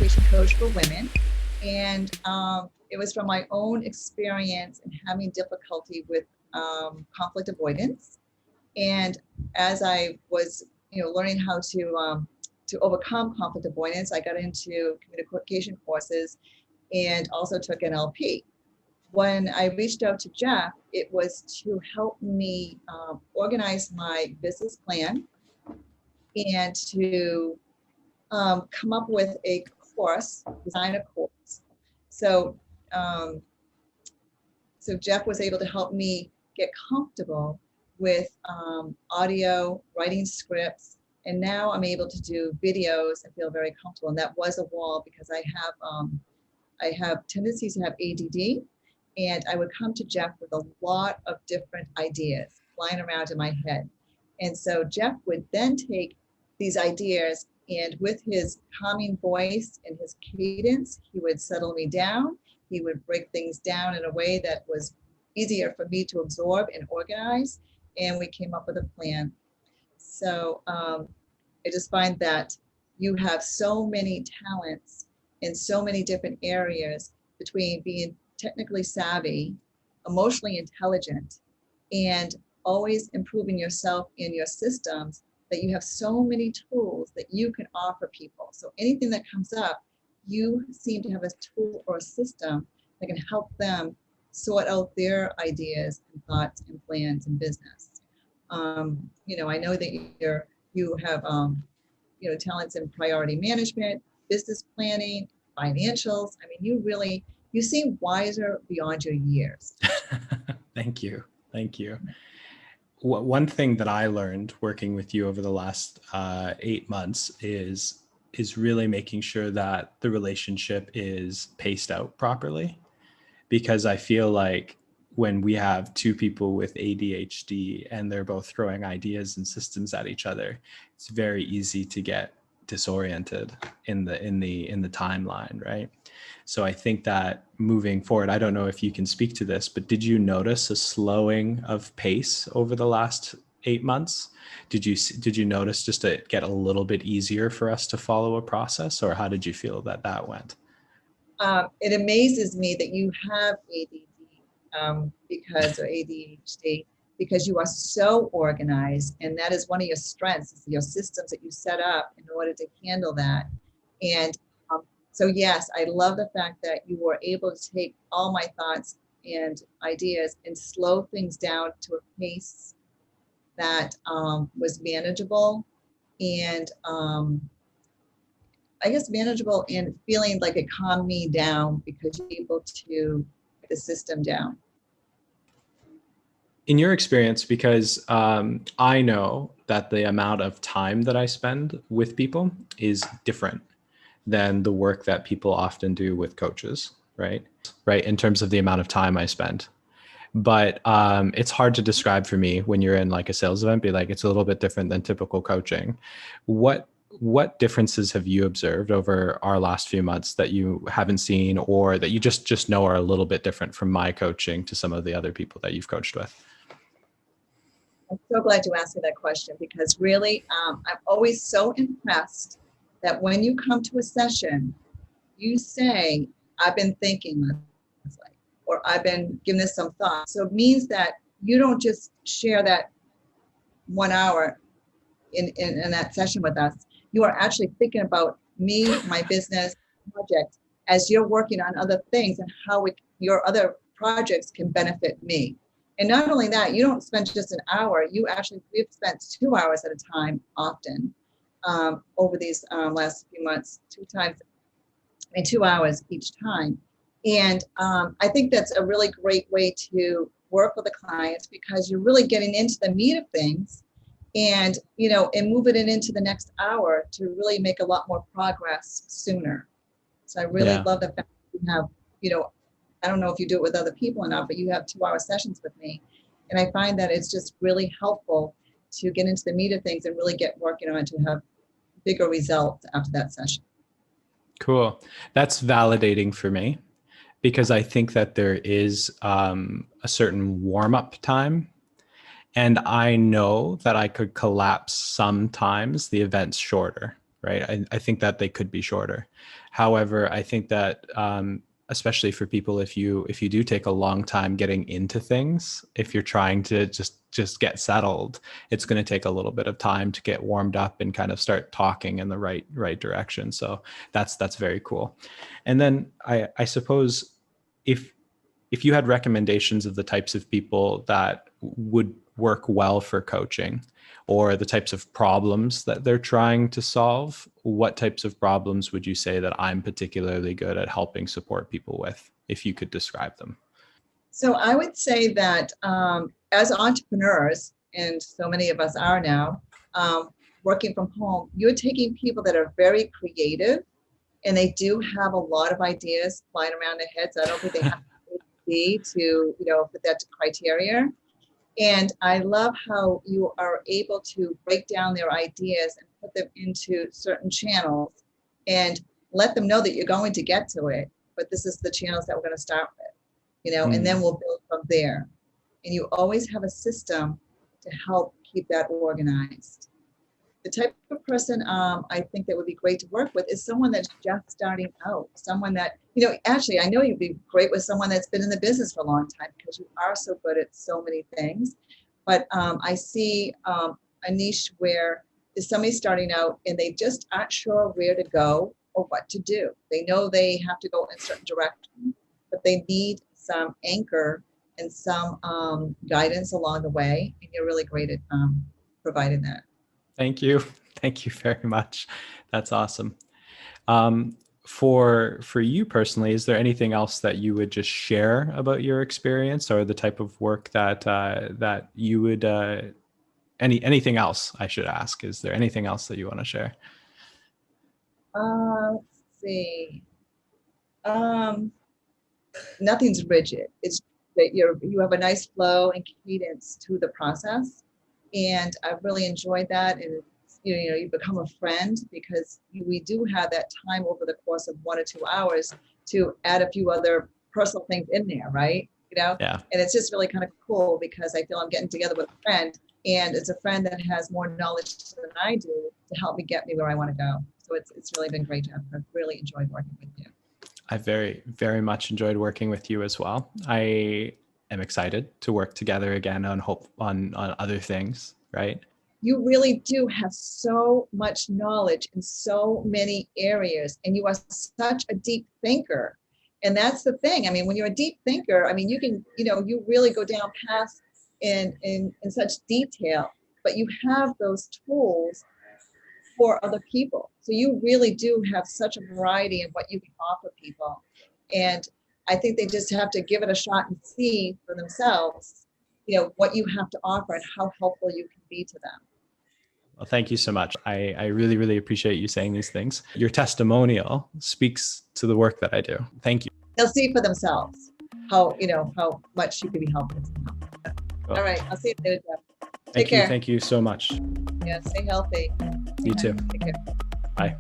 communication coach for women. And it was from my own experience in having difficulty with conflict avoidance. And as I was, learning how to overcome conflict avoidance, I got into communication courses and also took NLP. When I reached out to Jeff, it was to help me organize my business plan and to come up with a course, design a course. So, so Jeff was able to help me get comfortable with audio, writing scripts, and now I'm able to do videos and feel very comfortable. And that was a wall because I have tendencies to have ADD, and I would come to Jeff with a lot of different ideas flying around in my head. And so Jeff would then take these ideas and with his calming voice and his cadence, he would settle me down. He would break things down in a way that was easier for me to absorb and organize. And we came up with a plan. So I just find that you have so many talents in so many different areas between being technically savvy, emotionally intelligent, and always improving yourself in your systems, that you have so many tools that you can offer people. So anything that comes up, you seem to have a tool or a system that can help them sort out their ideas and thoughts and plans in business. I know that you have talents in priority management, business planning, financials. I mean, you seem wiser beyond your years. Thank you. One thing that I learned working with you over the last 8 months is really making sure that the relationship is paced out properly, because I feel like when we have two people with ADHD and they're both throwing ideas and systems at each other, it's very easy to get disoriented in the timeline, right? So I think that moving forward, I don't know if you can speak to this, but did you notice a slowing of pace over the last 8 months? Did you notice just to get a little bit easier for us to follow a process, or how did you feel that went? It amazes me that you have ADD or ADHD, because you are so organized, and that is one of your strengths, is your systems that you set up in order to handle that. And so yes, I love the fact that you were able to take all my thoughts and ideas and slow things down to a pace that was manageable, and I guess manageable and feeling like it calmed me down because you're able to get the system down. In your experience, because I know that the amount of time that I spend with people is different than the work that people often do with coaches, right? In terms of the amount of time I spend. But it's hard to describe for me when you're in like a sales event, be like, it's a little bit different than typical coaching. What differences have you observed over our last few months that you haven't seen, or that you just know are a little bit different from my coaching to some of the other people that you've coached with? I'm so glad you asked me that question, because really, I'm always so impressed that when you come to a session, you say, I've been thinking, or I've been giving this some thought. So it means that you don't just share that 1 hour in that session with us. You are actually thinking about me, my business project, as you're working on other things and how your other projects can benefit me. And not only that, you don't spend just an hour. We've spent 2 hours at a time often over these last few months, 2 times and 2 hours each time. And I think that's a really great way to work with the clients, because you're really getting into the meat of things, and moving it into the next hour to really make a lot more progress sooner. So I really love the fact that you have, I don't know if you do it with other people or not, but you have 2-hour sessions with me. And I find that it's just really helpful to get into the meat of things and really get working on it to have bigger results after that session. Cool. That's validating for me, because I think that there is a certain warm-up time. And I know that I could collapse sometimes the events shorter, right? I think that they could be shorter. However, I think that especially for people, if you do take a long time getting into things, if you're trying to just get settled, it's going to take a little bit of time to get warmed up and kind of start talking in the right direction. So that's very cool. And then I suppose if you had recommendations of the types of people that would work well for coaching, or the types of problems that they're trying to solve, what types of problems would you say that I'm particularly good at helping support people with, if you could describe them? So I would say that as entrepreneurs, and so many of us are now, working from home, you're taking people that are very creative, and they do have a lot of ideas flying around their heads. I don't think they have to be to, put that to criteria. And I love how you are able to break down their ideas and put them into certain channels and let them know that you're going to get to it, but this is the channels that we're going to start with, and then we'll build from there. And you always have a system to help keep that organized. The type of person I think that would be great to work with is someone that's just starting out, someone that, actually, I know you'd be great with someone that's been in the business for a long time because you are so good at so many things. But I see a niche where is somebody starting out and they just aren't sure where to go or what to do. They know they have to go in a certain direction, but they need some anchor and some guidance along the way. And you're really great at providing that. Thank you. Thank you very much. That's awesome. For you personally, is there anything else that you would just share about your experience, or the type of work that you would anything else I should ask? Is there anything else that you want to share? Let's see. Nothing's rigid. It's that you have a nice flow and cadence to the process. And I've really enjoyed that. And you become a friend because we do have that time over the course of 1 or 2 hours to add a few other personal things in there, right? Yeah. And it's just really kind of cool because I feel I'm getting together with a friend, and it's a friend that has more knowledge than I do to help me get me where I want to go. So it's really been great, Jeff. I've really enjoyed working with you. I very, very much enjoyed working with you as well. I am excited to work together again on other things, right? You really do have so much knowledge in so many areas, and you are such a deep thinker. And that's the thing. I mean, when you're a deep thinker, I mean, you can, you really go down past in such detail, but you have those tools for other people. So you really do have such a variety in what you can offer people. And I think they just have to give it a shot and see for themselves, what you have to offer and how helpful you can be to them. Well, thank you so much. I really, really appreciate you saying these things. Your testimonial speaks to the work that I do. Thank you. They'll see for themselves how much you can be helpful to them. Cool. All right. I'll see you later, Jeff. Take care. Thank you so much. Yeah. Stay healthy. You too. Take care. Bye.